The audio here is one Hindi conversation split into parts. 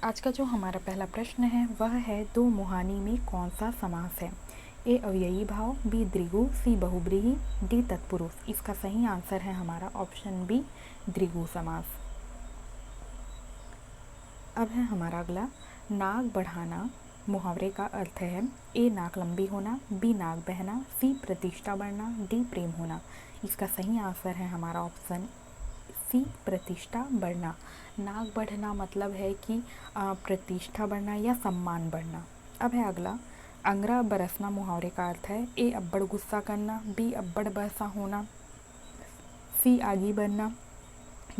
आज का जो हमारा पहला प्रश्न है वह है दो मुहानी में कौन सा समास है। ए अव्ययी भाव, बी द्विगु, सी बहुब्रीहि, डी तत्पुरुष। इसका सही आंसर है हमारा ऑप्शन बी द्विगु समास। अब है हमारा अगला, नाक बढ़ाना मुहावरे का अर्थ है। ए नाक लंबी होना, बी नाक बहना, सी प्रतिष्ठा बढ़ना, डी प्रेम होना। इसका सही आंसर है हमारा ऑप्शन सी प्रतिष्ठा बढ़ना। नाक बढ़ना मतलब है कि प्रतिष्ठा बढ़ना या सम्मान बढ़ना। अब है अगला, अंगरा बरसना मुहावरे का अर्थ है। ए अब्बड़ गुस्सा करना, बी अब्बड़ बरसा होना, सी आगी बढ़ना,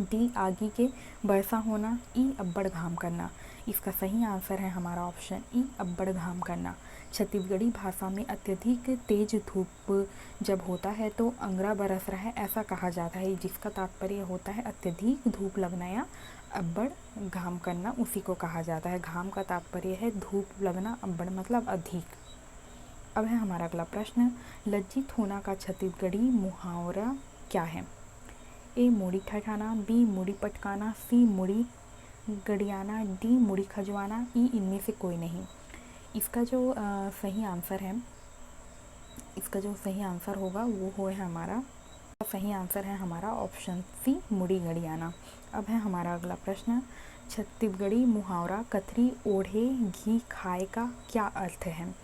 डी आगी के बरसा होना, ई अब्बड़ घाम करना। इसका सही आंसर है हमारा ऑप्शन ई अब्बड़ घाम करना। छत्तीसगढ़ी भाषा में अत्यधिक तेज धूप जब होता है तो अंगरा बरस रहा है ऐसा कहा जाता है, जिसका तात्पर्य होता है अत्यधिक धूप लगना या अब्बड़ घाम करना, उसी को कहा जाता है। घाम का तात्पर्य है धूप लगना, अब्बड़ मतलब अधिक। अब है हमारा अगला प्रश्न, लज्जित होना का छत्तीसगढ़ी मुहावरा क्या है। ए मूड़ी ठठाना, बी मूड़ी पटकाना, सी मूड़ी गड़ियाना, डी मूड़ी खजवाना, ई इनमें से कोई नहीं। इसका जो सही आंसर है, इसका जो सही आंसर होगा वो है हमारा, सही आंसर है हमारा ऑप्शन सी मुड़ी गड़ियाना। अब है हमारा अगला प्रश्न, छत्तीसगढ़ी मुहावरा कथरी ओढ़े घी खाए का क्या अर्थ है।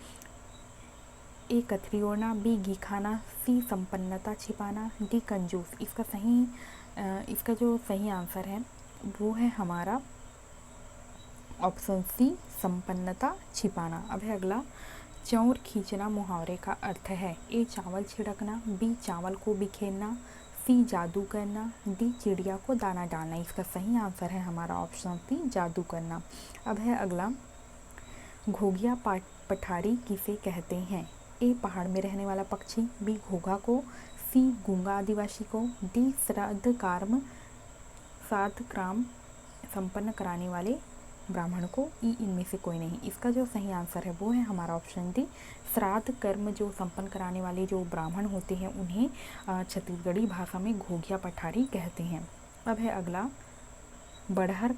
ए कथरी ओढ़ना, बी घी खाना, सी संपन्नता छिपाना, डी कंजूस। इसका जो सही आंसर है वो है हमारा ऑप्शन सी संपन्नता छिपाना। अब है अगला, चौर खींचना मुहावरे का अर्थ है। ए चावल छिड़कना, बी चावल को बिखेरना, सी जादू करना, डी चिड़िया को दाना डालना। इसका सही आंसर है हमारा ऑप्शन सी जादू करना। अब है अगला, घोघिया पठारी किसे कहते हैं। ए पहाड़ में रहने वाला पक्षी, बी घोघा को, सी गूंगा आदिवासी को, डी श्राद्ध काम संपन्न कराने वाले ब्राह्मण को, ई इनमें से कोई नहीं। इसका जो सही आंसर है वो है हमारा ऑप्शन डी श्राद्ध कर्म जो संपन्न कराने वाले जो ब्राह्मण होते हैं उन्हें छत्तीसगढ़ी भाषा में घोघिया पठारी कहते हैं। अब है अगला, बड़हर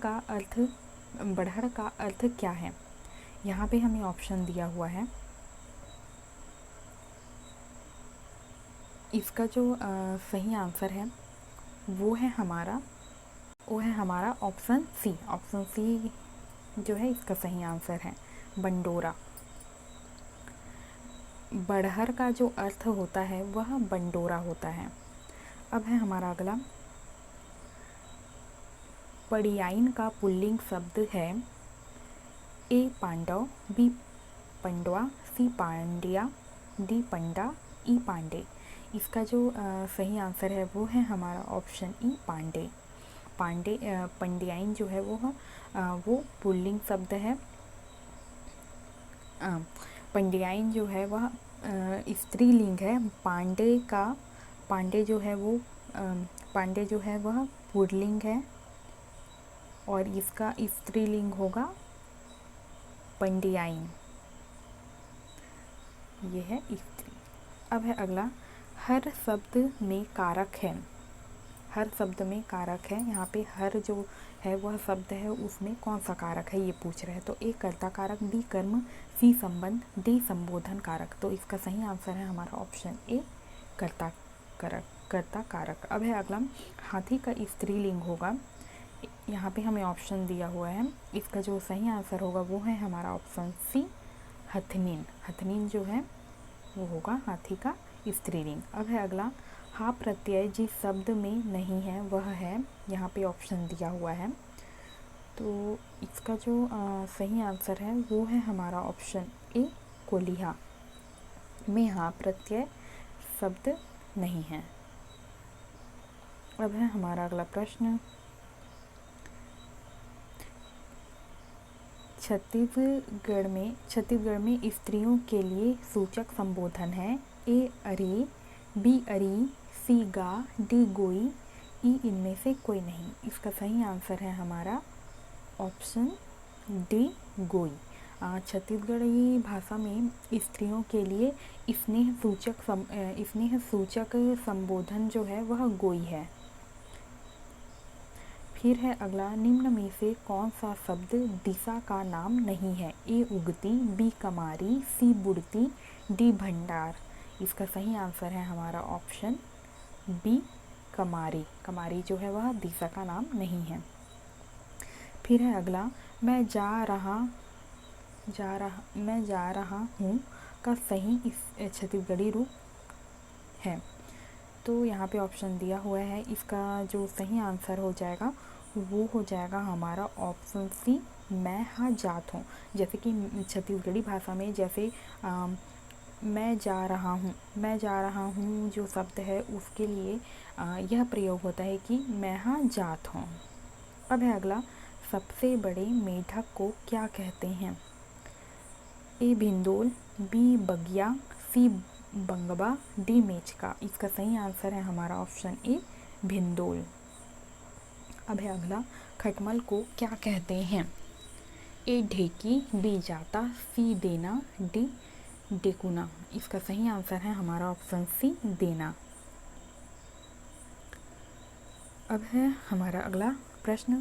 का अर्थ क्या है। यहाँ पे हमें ऑप्शन दिया हुआ है। इसका जो सही आंसर है वो है हमारा ऑप्शन सी जो है इसका सही आंसर है बंडोरा। बड़हर का जो अर्थ होता है वह बंडोरा होता है। अब है हमारा अगला, पड़ियाइन का पुल्लिंग शब्द है। ए पांडव, बी पंडवा, सी पांड्या, डी पंडा, ई पांडे। इसका जो सही आंसर है वो है हमारा ऑप्शन ई पांडे। पंड्याइन जो है वो पुल्लिंग शब्द है। पंड्याइन जो है वह स्त्रीलिंग है। पांडे जो है वह पुल्लिंग है और इसका स्त्रीलिंग होगा पंड्याइन, ये है स्त्री। अब है अगला, हर शब्द में कारक है। हर शब्द में कारक है, यहाँ पे हर जो है वह शब्द है उसमें कौन सा कारक है ये पूछ रहे हैं। तो ए कर्ता कारक, बी कर्म, सी संबंध, डी संबोधन कारक। तो इसका सही आंसर है हमारा ऑप्शन ए कर्ता कारक। अब है अगला, हाथी का स्त्रीलिंग होगा। यहाँ पे हमें ऑप्शन दिया हुआ है, इसका जो सही आंसर होगा वो है हमारा ऑप्शन सी हथनीन। हथनीन जो है वो होगा हाथी का स्त्रीलिंग। अब है अगला, हा प्रत्यय जिस शब्द में नहीं है वह है, यहाँ पे ऑप्शन दिया हुआ है। तो इसका जो सही आंसर है वो है हमारा ऑप्शन ए कोलिहा में हा प्रत्यय शब्द नहीं है। अब है हमारा अगला प्रश्न, छत्तीसगढ़ में स्त्रियों के लिए सूचक संबोधन है। ए अरे, बी अरी, सी गा, डी गोई, ई इनमें से कोई नहीं। इसका सही आंसर है हमारा ऑप्शन डी गोई। छत्तीसगढ़ी भाषा में स्त्रियों के लिए स्नेह सूचक संबोधन जो है वह गोई है। फिर है अगला, निम्न में से कौन सा शब्द दिशा का नाम नहीं है? ए उगती, बी कमारी, सी बुड़ती, डी भंडार। इसका सही आंसर है हमारा ऑप्शन बी कमारी। कमारी जो है वह दिशा का नाम नहीं है। फिर है अगला, मैं जा रहा हूँ का सही इस छत्तीसगढ़ी रूप है। तो यहाँ पे ऑप्शन दिया हुआ है, इसका जो सही आंसर हो जाएगा वो हो जाएगा हमारा ऑप्शन सी, मैं हाँ जात हूँ। जैसे कि छत्तीसगढ़ी भाषा में जैसे मैं जा रहा हूँ जो शब्द है उसके लिए यह प्रयोग होता है कि मैं हाँ जात हूँ। अब है अगला, सबसे बड़े मेढक को क्या कहते हैं? ए भिंडोल, बी बगिया, सी बंगबा, डी मेचका। इसका सही आंसर है हमारा ऑप्शन ए भिंडोल। अब है अगला, खटमल को क्या कहते हैं? ए ढेकी, बी जाता, सी देना, डी डेकुना। इसका सही आंसर है हमारा ऑप्शन सी देना। अब है हमारा अगला प्रश्न,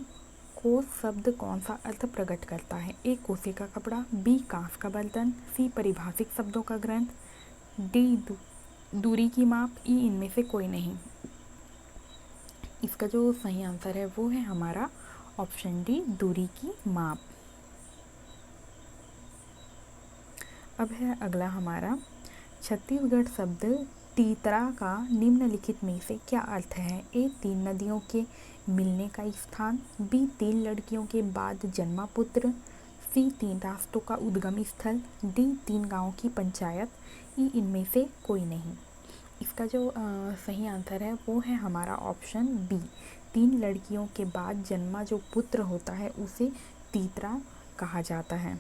कोस शब्द कौन सा अर्थ प्रकट करता है? ए कोसे का कपड़ा, बी कांस का बर्तन, सी पारिभाषिक शब्दों का ग्रंथ, डी दूरी की माप, ई इनमें से कोई नहीं। इसका जो सही आंसर है वो है हमारा ऑप्शन डी दूरी की माप। अब है अगला हमारा, छत्तीसगढ़ शब्द तीतरा का निम्नलिखित में से क्या अर्थ है? ए 3 नदियों के मिलने का स्थान, बी 3 लड़कियों के बाद जन्मा पुत्र, सी 3 रास्तों का उद्गम स्थल, डी 3 गांवों की पंचायत, ई इनमें से कोई नहीं। इसका जो सही आंसर है वो है हमारा ऑप्शन बी, 3 लड़कियों के बाद जन्मा जो पुत्र होता है उसे तीतरा कहा जाता है।